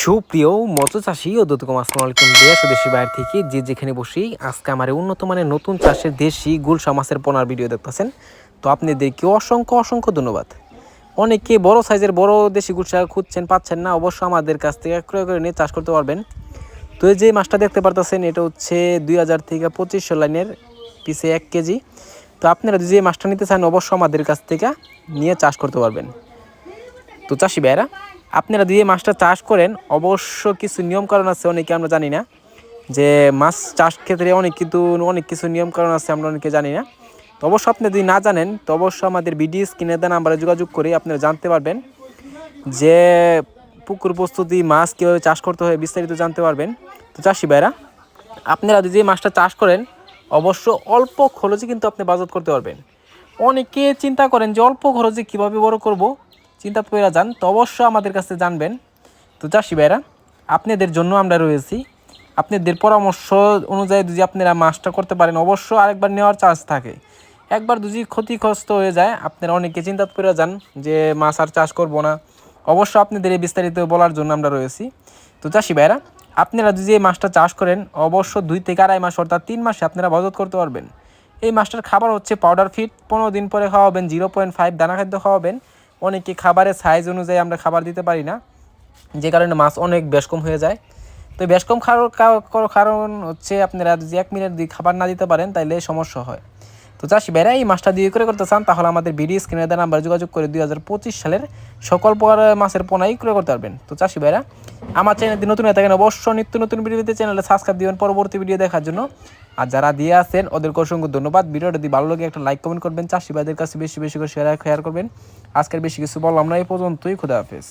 সুপ্রিয় মৎস্য চাষী ও দর্শক আসসালামু আলাইকুম। দেশ ও দেশের বাইরে থেকে যে যেখানে বসেই আজকে আমার উন্নত মানের নতুন চাষের দেশি গুলশা মাছের পোনার ভিডিও দেখতেছেন, তো আপনাদেরকে অসংখ্য অসংখ্য ধন্যবাদ। অনেকে বড় সাইজের বড় দেশি গুলশা খুঁজছেন, পাচ্ছেন না, অবশ্য আমাদের কাছ থেকে ক্রয় করে নিয়ে চাষ করতে পারবেন। তো এই যে মাছটা দেখতে পারতেছেন, এটা হচ্ছে 2000 থেকে 2500 লাইনের পিসে 1 কেজি। তো আপনারা যদি এই মাছটা নিতে চান, অবশ্য আমাদের কাছ থেকে নিয়ে চাষ করতে পারবেন। তো চাষি ভাইরা, আপনারা দিয়ে মাছটা চাষ করেন, অবশ্য কিছু নিয়মকানুন আছে, অনেকে আমরা জানি না যে মাছ চাষ ক্ষেত্রে অনেক কিছু নিয়মকানুন আছে, আমরা অনেকে জানি না। তো অবশ্য আপনি যদি না জানেন, তো অবশ্য আমাদের ভিডিও স্ক্রিনে দেওয়া নাম্বারে যোগাযোগ করে আপনারা জানতে পারবেন যে পুকুর প্রস্তুতি, মাছ কীভাবে চাষ করতে হয়, বিস্তারিত জানতে পারবেন। তো চাষি ভাইরা, আপনারা যদি মাছটা চাষ করেন, অবশ্য অল্প খরচে কিন্তু আপনি বাজার করতে পারবেন। অনেকে চিন্তা করেন যে অল্প খরচে কীভাবে বড় করব, চিন্তা করে যান, তো অবশ্য আমাদের কাছে জানবেন। তো চাষি ভাইরা, আপনাদের জন্য আমরা রয়েছি। আপনাদের পরামর্শ অনুযায়ী যদি আপনারা মাছটা করতে পারেন, অবশ্য আরেকবার নেওয়ার চান্স থাকে। একবার যদি ক্ষতিগ্রস্ত হয়ে যায়, আপনারা অনেকে চিন্তা করে যান যে মাছ আর চাষ করবো না, অবশ্য আপনাদের এই বিস্তারিত বলার জন্য আমরা রয়েছি। তো চাষি ভাইরা, আপনারা যদি এই মাছটা চাষ করেন, অবশ্য 2 থেকে 2.5 মাস অর্থাৎ 3 মাসে আপনারা বাজার করতে পারবেন। এই মাছটার খাবার হচ্ছে পাউডার ফিড, 15 দিন পরে খাওয়াবেন 0.5 দানা খাদ্য খাওয়াবেন। অনেকে খাবারের সাইজ অনুযায়ী আমরা খাবার দিতে পারি না, যে কারণে মাছ অনেক বেশ কম হয়ে যায়। তো বেশ কম কারণ হচ্ছে আপনারা যদি 1 মিনিট দিয়ে খাবার না দিতে পারেন, তাইলে সমস্যা হয়। তো চাষি ভাইরা, এই মাছটা দিয়ে করে করতে চান, তাহলে আমাদের ভিডিও স্ক্রিনে দেওয়া নাম্বার যোগাযোগ করে 2025 সালের সকল প্রকার মাছের পোনাই ক্রয় করতে পারবেন। তো চাষি ভাইরা, আমার চ্যানেলটি নতুন হয়ে থাকেন, অবশ্য নিত্য নতুন ভিডিও দিতে চ্যানেলে সাবস্ক্রাইব দিবেন পরবর্তী ভিডিও দেখার জন্য। আর যারা দিয়ে আছেন ওদেরকে অসংখ্য ধন্যবাদ। ভিডিওটা যদি ভালো লাগে একটা লাইক কমেন্ট করবেন, চাষি ভাইদের কাছে বেশি বেশি করে শেয়ার করবেন। আজকের বেশি কিছু বললাম না, এই পর্যন্তই। খুদা হাফেজ।